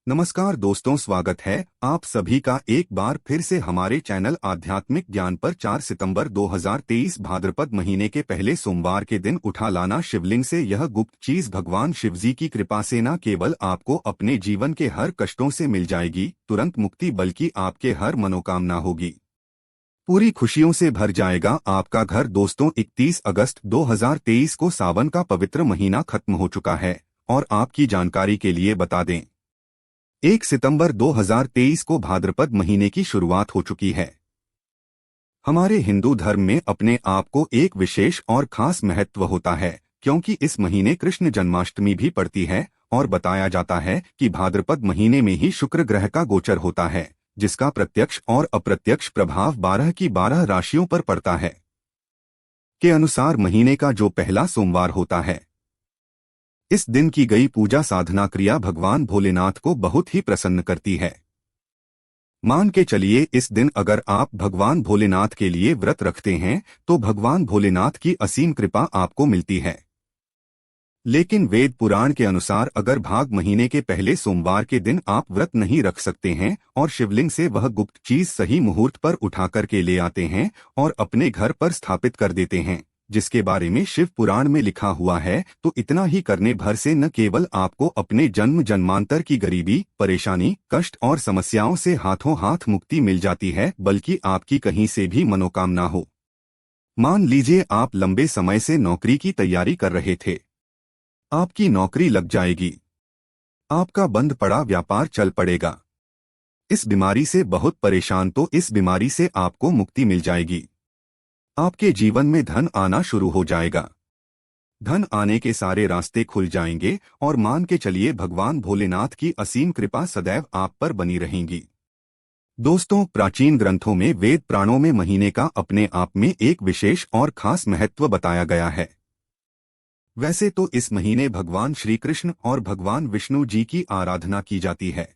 नमस्कार दोस्तों, स्वागत है आप सभी का एक बार फिर से हमारे चैनल आध्यात्मिक ज्ञान पर। 4 सितंबर 2023 भाद्रपद महीने के पहले सोमवार के दिन उठा लाना शिवलिंग से यह गुप्त चीज भगवान शिवजी की कृपा से न केवल आपको अपने जीवन के हर कष्टों से मिल जाएगी तुरंत मुक्ति, बल्कि आपके हर मनोकामना होगी पूरी खुशियों से भर जाएगा आपका घर। दोस्तों, 31 अगस्त 2023 को सावन का पवित्र महीना खत्म हो चुका है और आपकी जानकारी के लिए बता दें 1 सितंबर 2023 को भाद्रपद महीने की शुरुआत हो चुकी है। हमारे हिंदू धर्म में अपने आप को एक विशेष और खास महत्व होता है, क्योंकि इस महीने कृष्ण जन्माष्टमी भी पड़ती है और बताया जाता है कि भाद्रपद महीने में ही शुक्र ग्रह का गोचर होता है, जिसका प्रत्यक्ष और अप्रत्यक्ष प्रभाव 12 की 12 राशियों पर पड़ता है। के अनुसार महीने का जो पहला सोमवार होता है, इस दिन की गई पूजा साधना क्रिया भगवान भोलेनाथ को बहुत ही प्रसन्न करती है। मान के चलिए इस दिन अगर आप भगवान भोलेनाथ के लिए व्रत रखते हैं तो भगवान भोलेनाथ की असीम कृपा आपको मिलती है। लेकिन वेद पुराण के अनुसार अगर भाग महीने के पहले सोमवार के दिन आप व्रत नहीं रख सकते हैं और शिवलिंग से वह गुप्त चीज सही मुहूर्त पर उठा कर के ले आते हैं और अपने घर पर स्थापित कर देते हैं, जिसके बारे में शिव पुराण में लिखा हुआ है, तो इतना ही करने भर से न केवल आपको अपने जन्म जन्मांतर की गरीबी, परेशानी, कष्ट और समस्याओं से हाथों हाथ मुक्ति मिल जाती है, बल्कि आपकी कहीं से भी मनोकामना हो। मान लीजिए आप लंबे समय से नौकरी की तैयारी कर रहे थे, आपकी नौकरी लग जाएगी, आपका बंद पड़ा व्यापार चल पड़ेगा। इस बीमारी से बहुत परेशान, तो इस बीमारी से आपको मुक्ति मिल जाएगी। आपके जीवन में धन आना शुरू हो जाएगा, धन आने के सारे रास्ते खुल जाएंगे और मान के चलिए भगवान भोलेनाथ की असीम कृपा सदैव आप पर बनी रहेंगी। दोस्तों, प्राचीन ग्रंथों में वेद पुराणों में महीने का अपने आप में एक विशेष और खास महत्व बताया गया है। वैसे तो इस महीने भगवान श्री कृष्ण और भगवान विष्णु जी की आराधना की जाती है,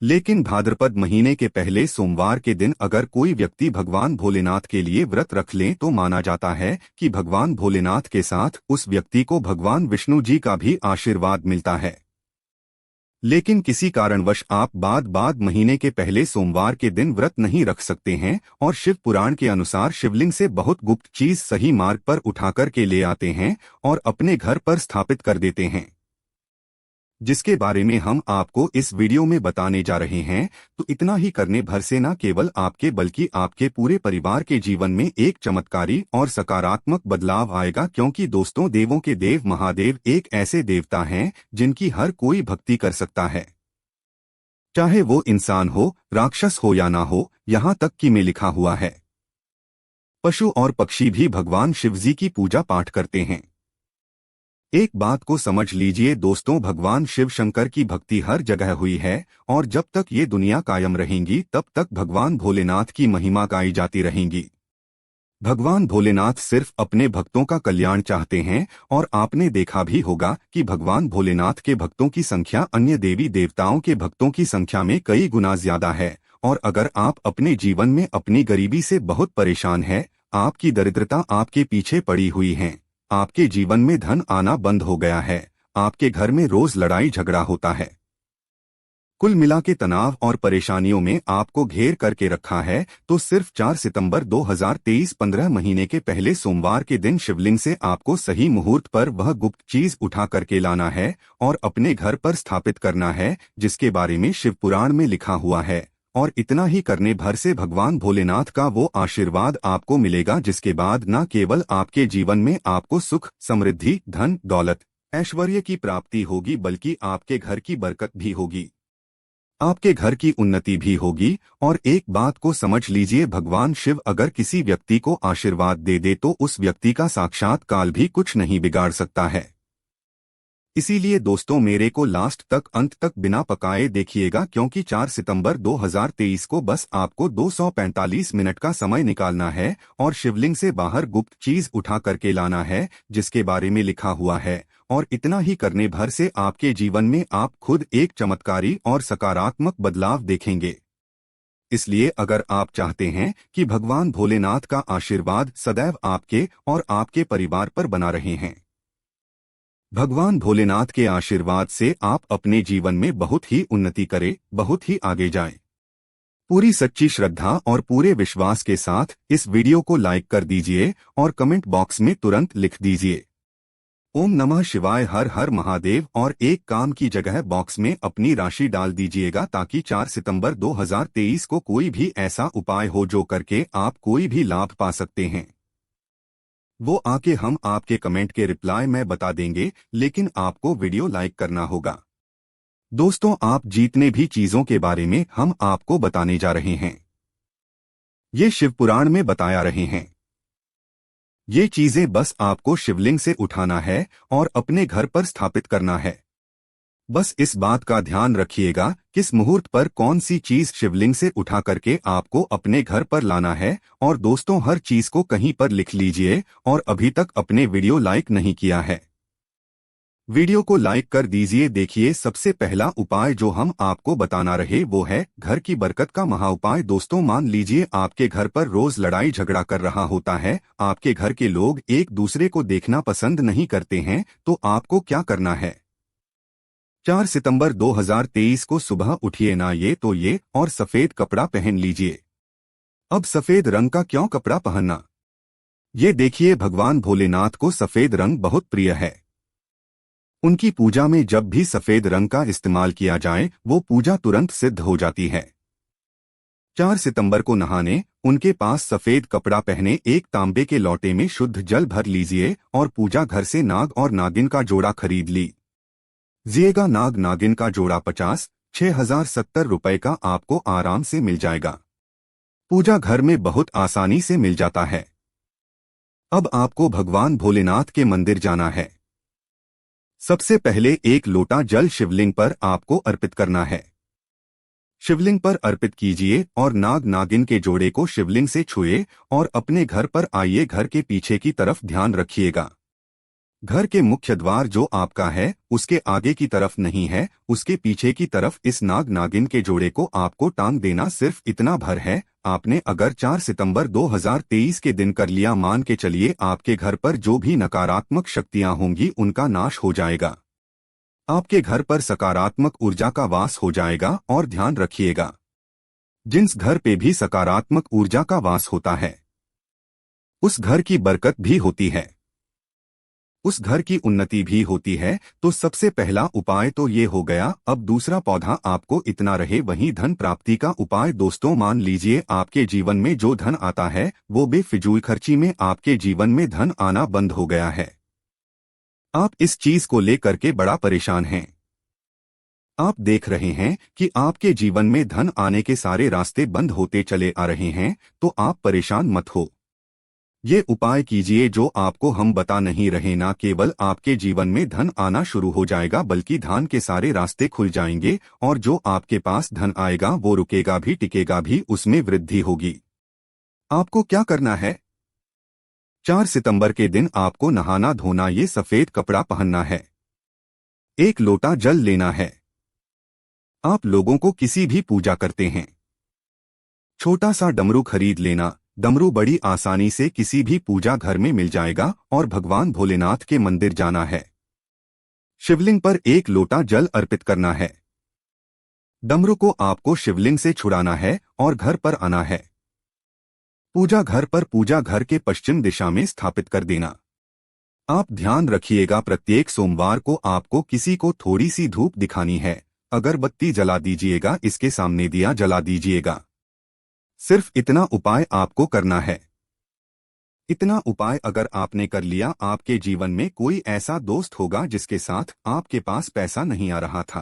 लेकिन भाद्रपद महीने के पहले सोमवार के दिन अगर कोई व्यक्ति भगवान भोलेनाथ के लिए व्रत रख ले तो माना जाता है कि भगवान भोलेनाथ के साथ उस व्यक्ति को भगवान विष्णु जी का भी आशीर्वाद मिलता है। लेकिन किसी कारणवश आप बाद महीने के पहले सोमवार के दिन व्रत नहीं रख सकते हैं और शिव पुराण के अनुसार शिवलिंग से बहुत गुप्त चीज सही मार्ग पर उठाकर के ले आते हैं और अपने घर पर स्थापित कर देते हैं, जिसके बारे में हम आपको इस वीडियो में बताने जा रहे हैं। तो इतना ही करने भर से न केवल आपके बल्कि आपके पूरे परिवार के जीवन में एक चमत्कारी और सकारात्मक बदलाव आएगा, क्योंकि दोस्तों, देवों के देव महादेव एक ऐसे देवता हैं जिनकी हर कोई भक्ति कर सकता है, चाहे वो इंसान हो, राक्षस हो या ना हो। यहाँ तक कि में लिखा हुआ है पशु और पक्षी भी भगवान शिवजी की पूजा पाठ करते हैं। एक बात को समझ लीजिए दोस्तों, भगवान शिव शंकर की भक्ति हर जगह हुई है और जब तक ये दुनिया कायम रहेंगी तब तक भगवान भोलेनाथ की महिमा गाई जाती रहेंगी। भगवान भोलेनाथ सिर्फ अपने भक्तों का कल्याण चाहते हैं और आपने देखा भी होगा कि भगवान भोलेनाथ के भक्तों की संख्या अन्य देवी देवताओं के भक्तों की संख्या में कई गुना ज्यादा है। और अगर आप अपने जीवन में अपनी गरीबी से बहुत परेशान हैं, आपकी दरिद्रता आपके पीछे पड़ी हुई है, आपके जीवन में धन आना बंद हो गया है, आपके घर में रोज लड़ाई झगड़ा होता है, कुल मिला के तनाव और परेशानियों में आपको घेर करके रखा है, तो सिर्फ 4 सितंबर 2023 15 महीने के पहले सोमवार के दिन शिवलिंग से आपको सही मुहूर्त पर वह गुप्त चीज उठा करके लाना है और अपने घर पर स्थापित करना है, जिसके बारे में शिव पुराण में लिखा हुआ है। और इतना ही करने भर से भगवान भोलेनाथ का वो आशीर्वाद आपको मिलेगा, जिसके बाद न केवल आपके जीवन में आपको सुख, समृद्धि, धन, दौलत, ऐश्वर्य की प्राप्ति होगी, बल्कि आपके घर की बरकत भी होगी, आपके घर की उन्नति भी होगी। और एक बात को समझ लीजिए, भगवान शिव अगर किसी व्यक्ति को आशीर्वाद दे दे तो उस व्यक्ति का साक्षात काल भी कुछ नहीं बिगाड़ सकता है। इसीलिए दोस्तों, मेरे को लास्ट तक अंत तक बिना पकाए देखिएगा, क्योंकि 4 सितंबर 2023 को बस आपको 245 मिनट का समय निकालना है और शिवलिंग से बाहर गुप्त चीज उठा करके लाना है, जिसके बारे में लिखा हुआ है। और इतना ही करने भर से आपके जीवन में आप खुद एक चमत्कारी और सकारात्मक बदलाव देखेंगे। इसलिए अगर आप चाहते हैं कि भगवान भोलेनाथ का आशीर्वाद सदैव आपके और आपके परिवार पर बना रहे हैं, भगवान भोलेनाथ के आशीर्वाद से आप अपने जीवन में बहुत ही उन्नति करें, बहुत ही आगे जाएं। पूरी सच्ची श्रद्धा और पूरे विश्वास के साथ इस वीडियो को लाइक कर दीजिए और कमेंट बॉक्स में तुरंत लिख दीजिए ओम नमः शिवाय, हर हर महादेव, और एक काम की जगह बॉक्स में अपनी राशि डाल दीजिएगा ताकि 4 सितंबर 2023 को कोई भी ऐसा उपाय हो जो करके आप कोई भी लाभ पा सकते हैं। वो आके हम आपके कमेंट के रिप्लाई में बता देंगे, लेकिन आपको वीडियो लाइक करना होगा। दोस्तों, आप जितने भी चीजों के बारे में हम आपको बताने जा रहे हैं, ये शिव पुराण में बताया रहे हैं। ये चीजें बस आपको शिवलिंग से उठाना है और अपने घर पर स्थापित करना है। बस इस बात का ध्यान रखिएगा किस मुहूर्त पर कौन सी चीज शिवलिंग से उठा करके आपको अपने घर पर लाना है। और दोस्तों, हर चीज को कहीं पर लिख लीजिए, और अभी तक अपने वीडियो लाइक नहीं किया है, वीडियो को लाइक कर दीजिए। देखिए, सबसे पहला उपाय जो हम आपको बताना रहे वो है घर की बरकत का महा उपाय। दोस्तों, मान लीजिए आपके घर पर रोज लड़ाई झगड़ा कर रहा होता है, आपके घर के लोग एक दूसरे को देखना पसंद नहीं करते हैं, तो आपको क्या करना है? 4 सितंबर 2023 को सुबह उठिए ना ये तो ये और सफेद कपड़ा पहन लीजिए। अब सफेद रंग का क्यों कपड़ा पहनना? ये देखिए, भगवान भोलेनाथ को सफेद रंग बहुत प्रिय है। उनकी पूजा में जब भी सफेद रंग का इस्तेमाल किया जाए वो पूजा तुरंत सिद्ध हो जाती है। 4 सितंबर को नहाने उनके पास सफेद कपड़ा पहने एक तांबे के लोटे में शुद्ध जल भर लीजिए और पूजा घर से नाग और नागिन का जोड़ा खरीद लीजिएगा। नाग नागिन का जोड़ा 50,070 रुपए का आपको आराम से मिल जाएगा। पूजा घर में बहुत आसानी से मिल जाता है। अब आपको भगवान भोलेनाथ के मंदिर जाना है। सबसे पहले एक लोटा जल शिवलिंग पर आपको अर्पित करना है। शिवलिंग पर अर्पित कीजिए और नाग नागिन के जोड़े को शिवलिंग से छुए और अपने घर पर आइए। घर के पीछे की तरफ ध्यान रखिएगा। घर के मुख्य द्वार जो आपका है उसके आगे की तरफ नहीं है, उसके पीछे की तरफ इस नाग नागिन के जोड़े को आपको टांग देना। सिर्फ इतना भर है। आपने अगर 4 सितंबर 2023 के दिन कर लिया, मान के चलिए आपके घर पर जो भी नकारात्मक शक्तियां होंगी उनका नाश हो जाएगा। आपके घर पर सकारात्मक ऊर्जा का वास हो जाएगा। और ध्यान रखिएगा, जिस घर पे भी सकारात्मक ऊर्जा का वास होता है उस घर की बरकत भी होती है, उस घर की उन्नति भी होती है। तो सबसे पहला उपाय तो ये हो गया। अब दूसरा पौधा आपको इतना रहे वहीं धन प्राप्ति का उपाय। दोस्तों, मान लीजिए आपके जीवन में जो धन आता है वो बेफिजूल खर्ची में आपके जीवन में धन आना बंद हो गया है। आप इस चीज को लेकर के बड़ा परेशान हैं। आप देख रहे हैं कि आपके जीवन में धन आने के सारे रास्ते बंद होते चले आ रहे हैं। तो आप परेशान मत हो। ये उपाय कीजिए जो आपको हम बता नहीं रहे। ना केवल आपके जीवन में धन आना शुरू हो जाएगा बल्कि धन के सारे रास्ते खुल जाएंगे, और जो आपके पास धन आएगा वो रुकेगा भी, टिकेगा भी, उसमें वृद्धि होगी। आपको क्या करना है? 4 सितंबर के दिन आपको नहाना धोना, ये सफेद कपड़ा पहनना है, एक लोटा जल लेना है। आप लोगों को किसी भी पूजा करते हैं, छोटा सा डमरू खरीद लेना। डमरू बड़ी आसानी से किसी भी पूजा घर में मिल जाएगा। और भगवान भोलेनाथ के मंदिर जाना है। शिवलिंग पर एक लोटा जल अर्पित करना है। डमरू को आपको शिवलिंग से छुड़ाना है और घर पर आना है। पूजा घर पर पूजा घर के पश्चिम दिशा में स्थापित कर देना। आप ध्यान रखिएगा, प्रत्येक सोमवार को आपको किसी को थोड़ी सी धूप दिखानी है। अगरबत्ती जला दीजिएगा, इसके सामने दिया जला दीजिएगा। सिर्फ इतना उपाय आपको करना है। इतना उपाय अगर आपने कर लिया, आपके जीवन में कोई ऐसा दोस्त होगा जिसके साथ आपके पास पैसा नहीं आ रहा था,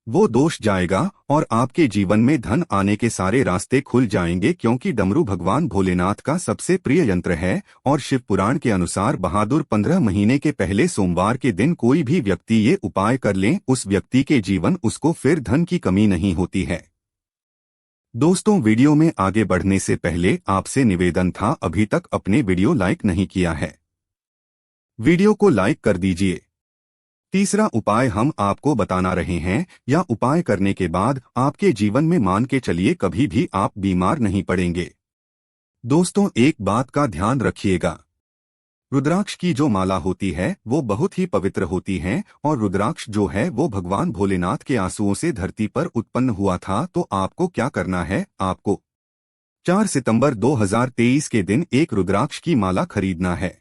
वो दोष जाएगा और आपके जीवन में धन आने के सारे रास्ते खुल जाएंगे। क्योंकि डमरू भगवान भोलेनाथ का सबसे प्रिय यंत्र है। और शिव पुराण के अनुसार बहादुर 15 महीने के पहले सोमवार के दिन कोई भी व्यक्ति ये उपाय कर ले, उस व्यक्ति के जीवन उसको फिर धन की कमी नहीं होती है। दोस्तों, वीडियो में आगे बढ़ने से पहले आपसे निवेदन था, अभी तक अपने वीडियो लाइक नहीं किया है, वीडियो को लाइक कर दीजिए। तीसरा उपाय हम आपको बताना रहे हैं, या उपाय करने के बाद आपके जीवन में मान के चलिए कभी भी आप बीमार नहीं पड़ेंगे। दोस्तों, एक बात का ध्यान रखिएगा, रुद्राक्ष की जो माला होती है वो बहुत ही पवित्र होती है और रुद्राक्ष जो है वो भगवान भोलेनाथ के आंसुओं से धरती पर उत्पन्न हुआ था। तो आपको क्या करना है, आपको 4 सितंबर 2023 के दिन एक रुद्राक्ष की माला खरीदना है।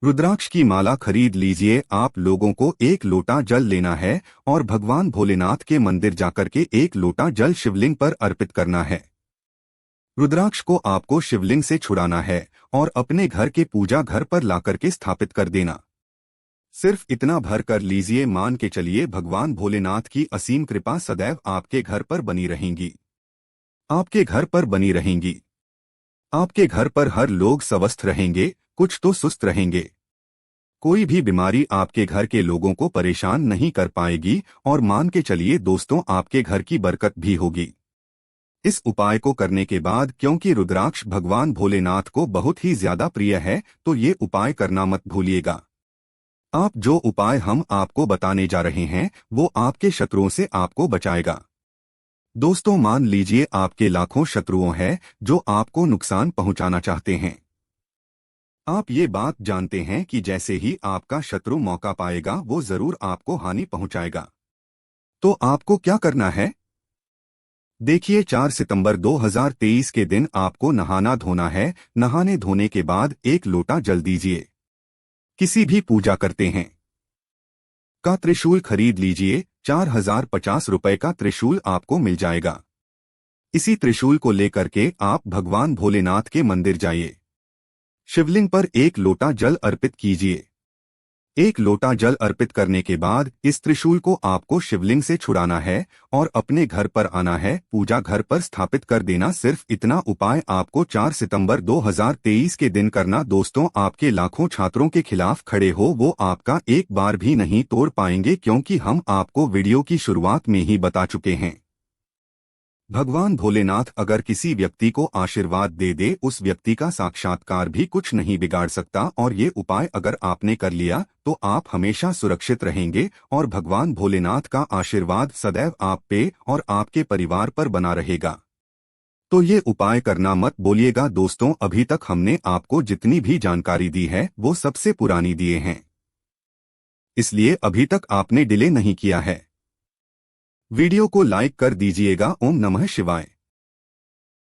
रुद्राक्ष की माला खरीद लीजिए। आप लोगों को एक लोटा जल लेना है और भगवान भोलेनाथ के मंदिर जाकर के एक लोटा जल शिवलिंग पर अर्पित करना है। रुद्राक्ष को आपको शिवलिंग से छुड़ाना है और अपने घर के पूजा घर पर लाकर के स्थापित कर देना। सिर्फ इतना भर कर लीजिए, मान के चलिए भगवान भोलेनाथ की असीम कृपा सदैव आपके घर पर बनी रहेंगी। आपके घर पर बनी रहेंगी। आपके घर पर हर लोग स्वस्थ रहेंगे, कुछ तो सुस्त रहेंगे। कोई भी बीमारी आपके घर के लोगों को परेशान नहीं कर पाएगी और मान के चलिए दोस्तों आपके घर की बरकत भी होगी। इस उपाय को करने के बाद, क्योंकि रुद्राक्ष भगवान भोलेनाथ को बहुत ही ज्यादा प्रिय है, तो ये उपाय करना मत भूलिएगा। आप जो उपाय हम आपको बताने जा रहे हैं वो आपके शत्रुओं से आपको बचाएगा। दोस्तों मान लीजिए आपके लाखों शत्रुओं हैं जो आपको नुकसान पहुंचाना चाहते हैं। आप ये बात जानते हैं कि जैसे ही आपका शत्रु मौका पाएगा वो जरूर आपको हानि पहुंचाएगा। तो आपको क्या करना है? देखिए 4 सितंबर 2023 के दिन आपको नहाना धोना है। नहाने धोने के बाद एक लोटा जल दीजिए। किसी भी पूजा करते हैं का त्रिशूल खरीद लीजिए। 4050 रुपए का त्रिशूल आपको मिल जाएगा। इसी त्रिशूल को लेकर के आप भगवान भोलेनाथ के मंदिर जाइए। शिवलिंग पर एक लोटा जल अर्पित कीजिए। एक लोटा जल अर्पित करने के बाद इस त्रिशूल को आपको शिवलिंग से छुड़ाना है और अपने घर पर आना है, पूजा घर पर स्थापित कर देना। सिर्फ इतना उपाय आपको 4 सितंबर 2023 के दिन करना। दोस्तों आपके लाखों छात्रों के खिलाफ खड़े हो वो आपका एक बार भी नहीं तोड़ पाएंगे, क्योंकि हम आपको वीडियो की शुरुआत में ही बता चुके हैं। भगवान भोलेनाथ अगर किसी व्यक्ति को आशीर्वाद दे दे, उस व्यक्ति का साक्षात्कार भी कुछ नहीं बिगाड़ सकता। और ये उपाय अगर आपने कर लिया तो आप हमेशा सुरक्षित रहेंगे और भगवान भोलेनाथ का आशीर्वाद सदैव आप पे और आपके परिवार पर बना रहेगा। तो ये उपाय करना मत बोलिएगा। दोस्तों अभी तक हमने आपको जितनी भी जानकारी दी है वो सबसे पुरानी दिए हैं, इसलिए अभी तक आपने डिले नहीं किया है। वीडियो को लाइक कर दीजिएगा। ओम नमः शिवाय।